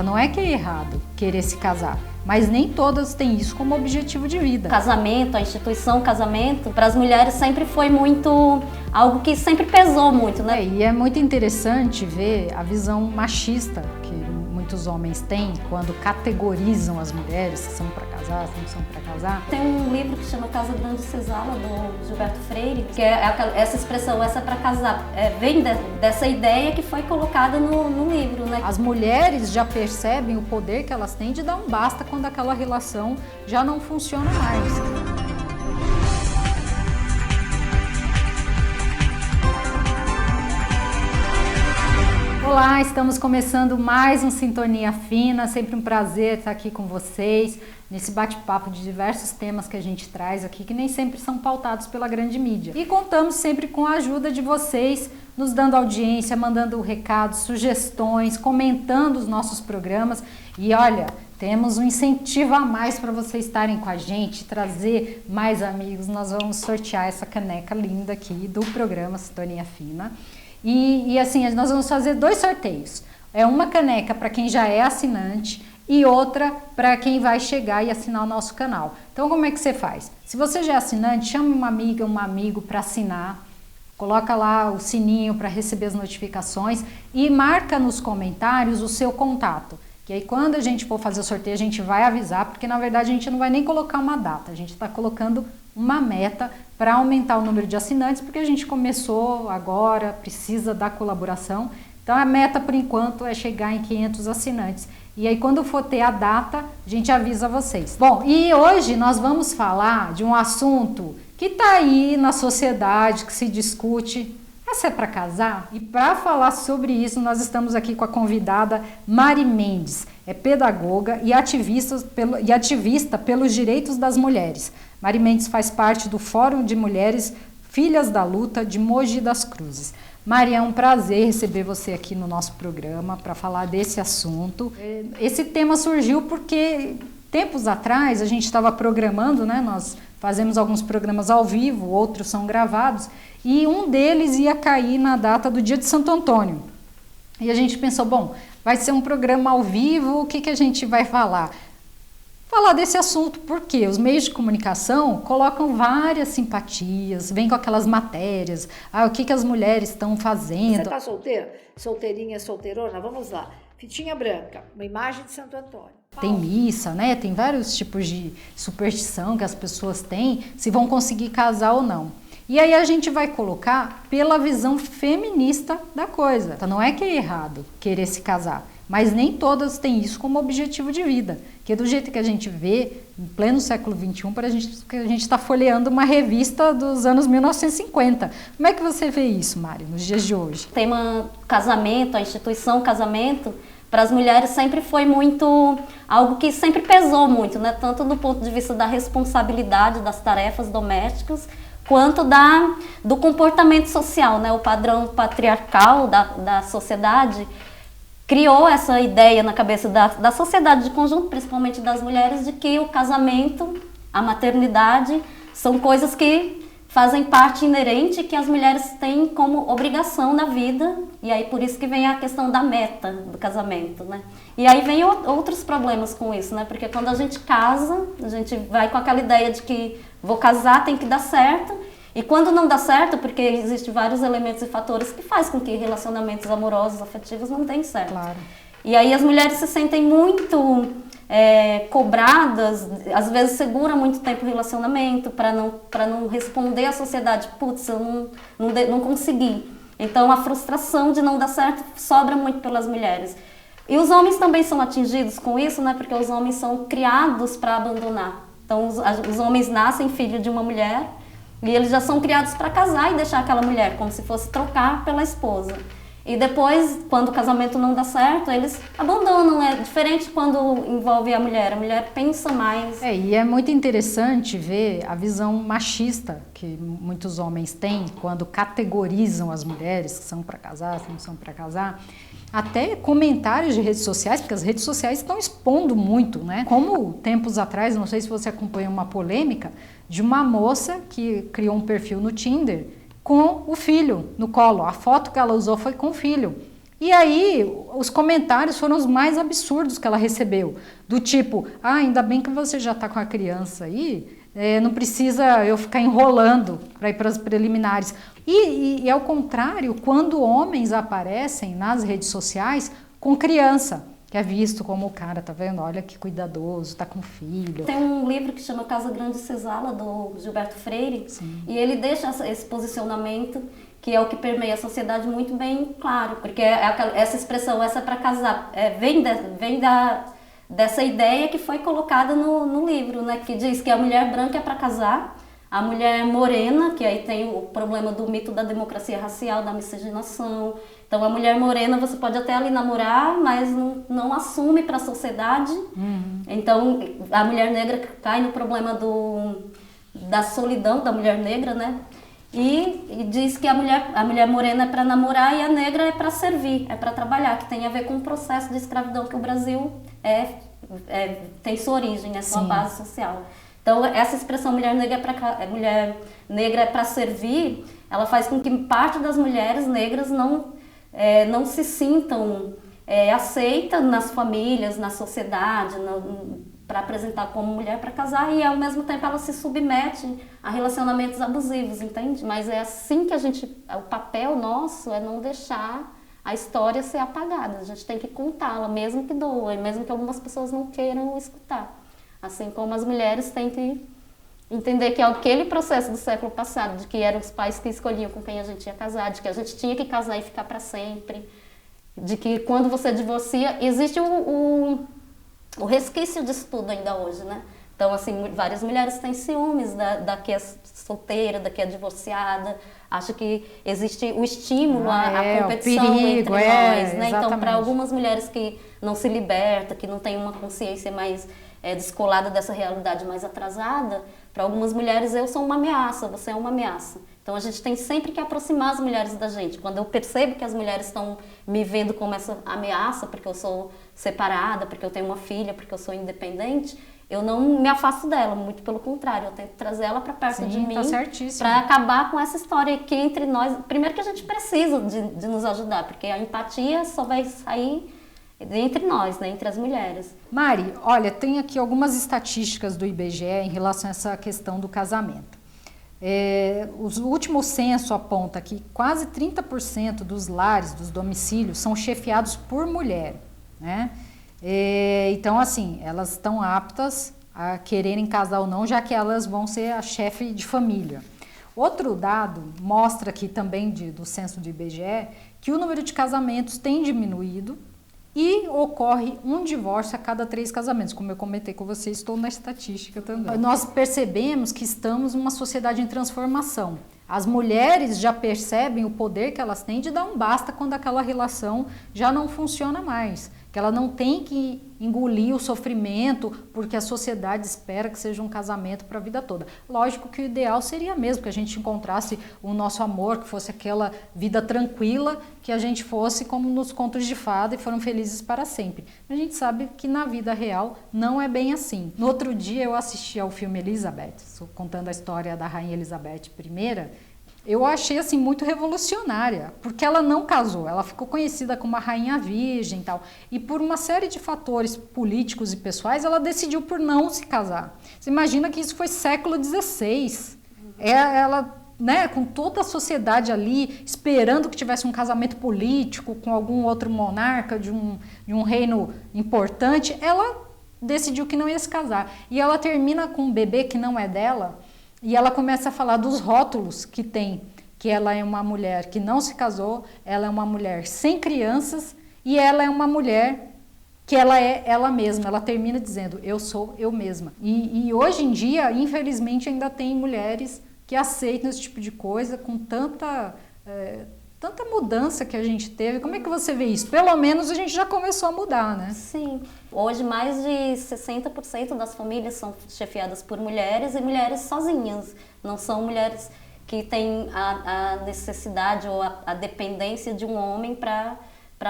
Então não é que é errado querer se casar, mas nem todas têm isso como objetivo de vida. Casamento, a instituição casamento, para as mulheres sempre foi muito algo que sempre pesou muito, né? E é muito interessante ver a visão machista que muitos homens têm quando categorizam as mulheres, se são para casar, se não são para casar. Tem um livro que chama Casa Grande Senzala, do Gilberto Freire, que é essa expressão, essa para casar, vem dessa ideia que foi colocada no livro, né? As mulheres já percebem o poder que elas têm de dar um basta quando aquela relação já não funciona mais. Olá, estamos começando mais um Sintonia Fina, sempre um prazer estar aqui com vocês, nesse bate-papo de diversos temas que a gente traz aqui, que nem sempre são pautados pela grande mídia. E contamos sempre com a ajuda de vocês, nos dando audiência, mandando recados, sugestões, comentando os nossos programas. E olha, temos um incentivo a mais para vocês estarem com a gente, trazer mais amigos. Nós vamos sortear essa caneca linda aqui do programa Sintonia Fina. E assim, nós vamos fazer 2 sorteios. É uma caneca para quem já é assinante e outra para quem vai chegar e assinar o nosso canal. Então, como é que você faz? Se você já é assinante, chame uma amiga, um amigo para assinar. Coloca lá o sininho para receber as notificações e marca nos comentários o seu contato. Que aí quando a gente for fazer o sorteio, a gente vai avisar, porque na verdade a gente não vai nem colocar uma data, a gente está colocando uma meta para aumentar o número de assinantes, porque a gente começou agora, precisa da colaboração. Então a meta por enquanto é chegar em 500 assinantes. E aí quando for ter a data, a gente avisa vocês. Bom, e hoje nós vamos falar de um assunto que está aí na sociedade, que se discute. Essa é para casar? E para falar sobre isso, nós estamos aqui com a convidada Mari Mendes. É pedagoga e ativista pelos direitos das mulheres. Mari Mendes faz parte do Fórum de Mulheres Filhas da Luta de Mogi das Cruzes. Mari, é um prazer receber você aqui no nosso programa para falar desse assunto. Esse tema surgiu porque tempos atrás a gente estava programando, né? Nós fazemos alguns programas ao vivo, outros são gravados, e um deles ia cair na data do dia de Santo Antônio. E a gente pensou, bom, vai ser um programa ao vivo, o que a gente vai falar? Falar desse assunto, porque os meios de comunicação colocam várias simpatias, vêm com aquelas matérias, o que as mulheres estão fazendo. Você está solteira? Solteirinha, solteirona? Vamos lá. Fitinha branca, uma imagem de Santo Antônio. Tem missa, né? Tem vários tipos de superstição que as pessoas têm, se vão conseguir casar ou não. E aí a gente vai colocar pela visão feminista da coisa. Então não é que é errado querer se casar, mas nem todas têm isso como objetivo de vida. Porque do jeito que a gente vê, em pleno século XXI, a gente está folheando uma revista dos anos 1950. Como é que você vê isso, Mari, nos dias de hoje? O tema casamento, a instituição casamento, para as mulheres sempre foi muito, algo que sempre pesou muito, né? Tanto do ponto de vista da responsabilidade das tarefas domésticas, quanto do comportamento social, né? O padrão patriarcal da sociedade criou essa ideia na cabeça da sociedade de conjunto, principalmente das mulheres, de que o casamento, a maternidade, são coisas que fazem parte inerente, que as mulheres têm como obrigação na vida, e aí por isso que vem a questão da meta do casamento, né? E aí vem outros problemas com isso, né? Porque quando a gente casa, a gente vai com aquela ideia de que vou casar, tem que dar certo, e quando não dá certo, porque existem vários elementos e fatores que fazem com que relacionamentos amorosos, afetivos não deem certo. Claro. E aí as mulheres se sentem muito cobradas, às vezes segura muito tempo o relacionamento para não responder à sociedade, putz, eu não consegui. Então a frustração de não dar certo sobra muito pelas mulheres. E os homens também são atingidos com isso, né? Porque os homens são criados para abandonar. Então os homens nascem filho de uma mulher e eles já são criados para casar e deixar aquela mulher, como se fosse trocar pela esposa. E depois, quando o casamento não dá certo, eles abandonam. É diferente quando envolve a mulher pensa mais. E é muito interessante ver a visão machista que muitos homens têm quando categorizam as mulheres, que são para casar, que não são para casar. Até comentários de redes sociais, porque as redes sociais estão expondo muito, né? Como tempos atrás, não sei se você acompanha uma polêmica, de uma moça que criou um perfil no Tinder com o filho no colo. A foto que ela usou foi com o filho. E aí, os comentários foram os mais absurdos que ela recebeu. Do tipo, ainda bem que você já está com a criança aí, não precisa eu ficar enrolando para ir para as preliminares. E ao contrário, quando homens aparecem nas redes sociais com criança, que é visto como o cara, tá vendo? Olha que cuidadoso, tá com filho. Tem um livro que chama Casa Grande Senzala, do Gilberto Freire, Sim. E ele deixa esse posicionamento, que é o que permeia a sociedade, muito bem claro, porque essa expressão, essa é para casar, vem dessa ideia que foi colocada no livro, né, que diz que a mulher branca é para casar, a mulher morena, que aí tem o problema do mito da democracia racial, da miscigenação. Então, a mulher morena você pode até ali namorar, mas não assume para a sociedade. Então, a mulher negra cai no problema da solidão da mulher negra, né? E diz que a mulher morena é para namorar e a negra é para servir, é para trabalhar, que tem a ver com o processo de escravidão que o Brasil tem sua origem, sua base social. Então, essa expressão mulher negra é para servir, ela faz com que parte das mulheres negras não se sintam aceitas nas famílias, na sociedade, para apresentar como mulher para casar, e ao mesmo tempo ela se submete a relacionamentos abusivos, entende? Mas é assim que o papel nosso é não deixar a história ser apagada, a gente tem que contá-la, mesmo que doa, e mesmo que algumas pessoas não queiram escutar. Assim como as mulheres têm que entender que é aquele processo do século passado, de que eram os pais que escolhiam com quem a gente ia casar, de que a gente tinha que casar e ficar para sempre, de que quando você divorcia, existe o resquício disso tudo ainda hoje, né? Então, assim, várias mulheres têm ciúmes da que é solteira, da que é divorciada, acho que existe o estímulo, a competição perigo, entre nós, né? Então, para exatamente. algumas mulheres que não se libertam, que não têm uma consciência mais descolada dessa realidade mais atrasada, para algumas mulheres eu sou uma ameaça, você é uma ameaça. Então a gente tem sempre que aproximar as mulheres da gente. Quando eu percebo que as mulheres estão me vendo como essa ameaça, porque eu sou separada, porque eu tenho uma filha, porque eu sou independente, eu não me afasto dela, muito pelo contrário, eu tento trazer ela para perto de mim, para acabar com essa história que entre nós, primeiro que a gente precisa de nos ajudar, porque a empatia só vai sair entre nós, né, entre as mulheres. Mari, olha, tem aqui algumas estatísticas do IBGE em relação a essa questão do casamento. O último censo aponta que quase 30% dos lares, dos domicílios, são chefiados por mulher, né? Então, assim, elas estão aptas a quererem casar ou não, já que elas vão ser a chefe de família. Outro dado mostra aqui também do censo do IBGE que o número de casamentos tem diminuído e ocorre um divórcio a cada 3 casamentos. Como eu comentei com você, estou na estatística também. Nós percebemos que estamos numa sociedade em transformação. As mulheres já percebem o poder que elas têm de dar um basta quando aquela relação já não funciona mais. Que ela não tem que engolir o sofrimento porque a sociedade espera que seja um casamento para a vida toda. Lógico que o ideal seria mesmo que a gente encontrasse o nosso amor, que fosse aquela vida tranquila, que a gente fosse como nos contos de fada e foram felizes para sempre. A gente sabe que na vida real não é bem assim. No outro dia eu assisti ao filme Elizabeth, contando a história da Rainha Elizabeth I. Eu achei assim muito revolucionária, porque ela não casou, ela ficou conhecida como a rainha virgem e tal, e por uma série de fatores políticos e pessoais, ela decidiu por não se casar. Você imagina que isso foi século XVI, ela, né, com toda a sociedade ali, esperando que tivesse um casamento político com algum outro monarca de um reino importante, ela decidiu que não ia se casar, e ela termina com um bebê que não é dela. E ela começa a falar dos rótulos que tem, que ela é uma mulher que não se casou, ela é uma mulher sem crianças e ela é uma mulher que ela é ela mesma. Ela termina dizendo, eu sou eu mesma. E hoje em dia, infelizmente, ainda tem mulheres que aceitam esse tipo de coisa com tanta mudança que a gente teve. Como é que você vê isso? Pelo menos a gente já começou a mudar, né? Sim. Hoje, mais de 60% das famílias são chefiadas por mulheres e mulheres sozinhas. Não são mulheres que têm a necessidade ou a dependência de um homem para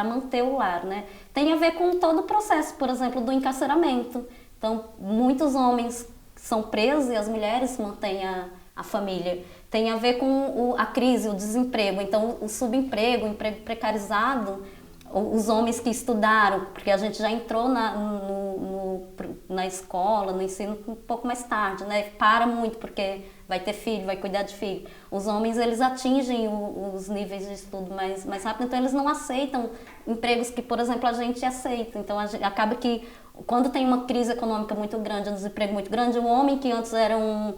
manter o lar, né? Tem a ver com todo o processo, por exemplo, do encarceramento. Então, muitos homens são presos e as mulheres mantêm a família. Tem a ver com a crise, o desemprego. Então, o subemprego, o emprego precarizado, os homens que estudaram, porque a gente já entrou na escola, no ensino um pouco mais tarde, né? Para muito, porque vai ter filho, vai cuidar de filho. Os homens, eles atingem os níveis de estudo mais rápido, então eles não aceitam empregos que, por exemplo, a gente aceita. Então, acaba que, quando tem uma crise econômica muito grande, um desemprego muito grande, o homem que antes era um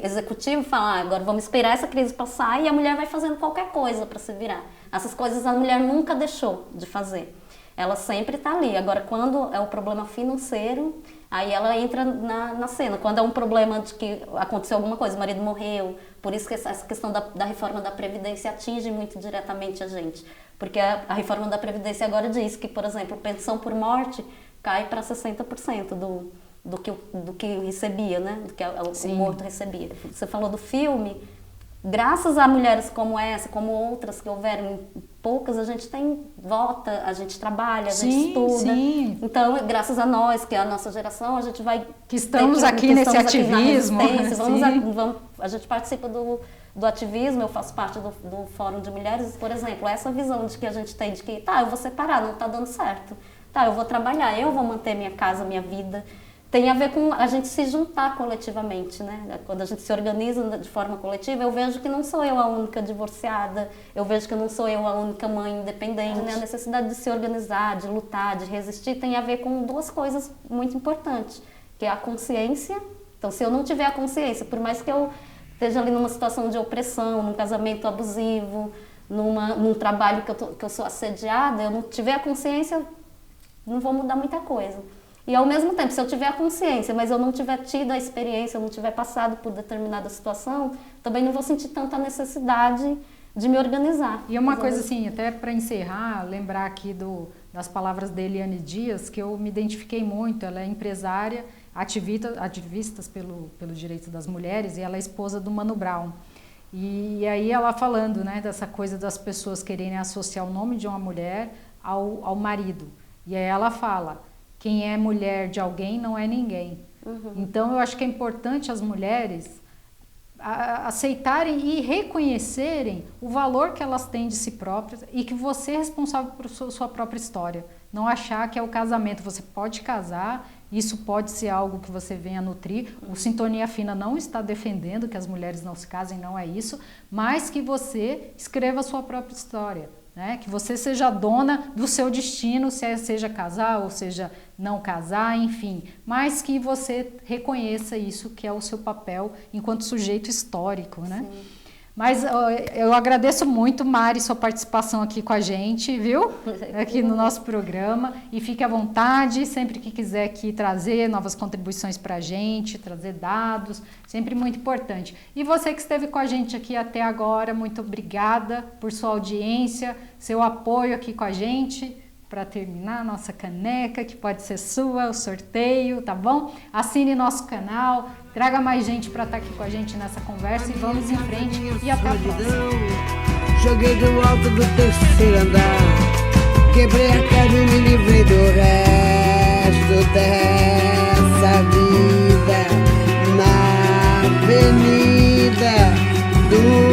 executivo fala, agora vamos esperar essa crise passar, e a mulher vai fazendo qualquer coisa para se virar. Essas coisas a mulher nunca deixou de fazer. Ela sempre está ali. Agora, quando é o problema financeiro, aí ela entra na cena. Quando é um problema de que aconteceu alguma coisa, o marido morreu, por isso que essa questão da reforma da Previdência atinge muito diretamente a gente. Porque a reforma da Previdência agora diz que, por exemplo, pensão por morte cai para 60% do que recebia, né? Do que o morto recebia. Você falou do filme, graças a mulheres como essa, como outras que houveram, poucas, a gente vota, a gente trabalha, a gente estuda. Sim. Então, graças a nós, que é a nossa geração, a gente vai... Que estamos aqui nesse ativismo. A gente participa do ativismo, eu faço parte do Fórum de Mulheres, por exemplo, essa visão de que a gente tem de que, eu vou separar, não está dando certo. Eu vou trabalhar, eu vou manter minha casa, minha vida. Tem a ver com a gente se juntar coletivamente, né? Quando a gente se organiza de forma coletiva, eu vejo que não sou eu a única divorciada, eu vejo que não sou eu a única mãe independente, né? A necessidade de se organizar, de lutar, de resistir, tem a ver com duas coisas muito importantes, que é a consciência. Então, se eu não tiver a consciência, por mais que eu esteja ali numa situação de opressão, num casamento abusivo, num trabalho que eu sou assediada, eu não tiver a consciência, não vou mudar muita coisa. E ao mesmo tempo, se eu tiver a consciência, mas eu não tiver tido a experiência, eu não tiver passado por determinada situação, também não vou sentir tanta necessidade de me organizar. E uma coisa assim, até para encerrar, lembrar aqui das palavras da Eliane Dias, que eu me identifiquei muito. Ela é empresária, ativista pelo direito das mulheres, e ela é esposa do Mano Brown. E aí ela falando, né, dessa coisa das pessoas quererem associar o nome de uma mulher ao marido. E aí ela fala: quem é mulher de alguém não é ninguém. Então, eu acho que é importante as mulheres aceitarem e reconhecerem o valor que elas têm de si próprias e que você é responsável por sua própria história. Não achar que é o casamento. Você pode casar, isso pode ser algo que você venha nutrir. O Sintonia Fina não está defendendo que as mulheres não se casem, não é isso, mas que você escreva a sua própria história. Né? Que você seja dona do seu destino, seja casar ou seja não casar, enfim, mas que você reconheça isso, que é o seu papel enquanto sujeito histórico, né? Sim. Mas eu agradeço muito, Mari, sua participação aqui com a gente, viu? Aqui no nosso programa. E fique à vontade, sempre que quiser aqui trazer novas contribuições para a gente, trazer dados, sempre muito importante. E você que esteve com a gente aqui até agora, muito obrigada por sua audiência, seu apoio aqui com a gente. Para terminar, nossa caneca, que pode ser sua, o sorteio, tá bom? Assine nosso canal, traga mais gente para estar aqui com a gente nessa conversa e vamos em frente e até a próxima. Joguei do alto do terceiro andar, quebrei a cara e me livrei do resto dessa vida na avenida do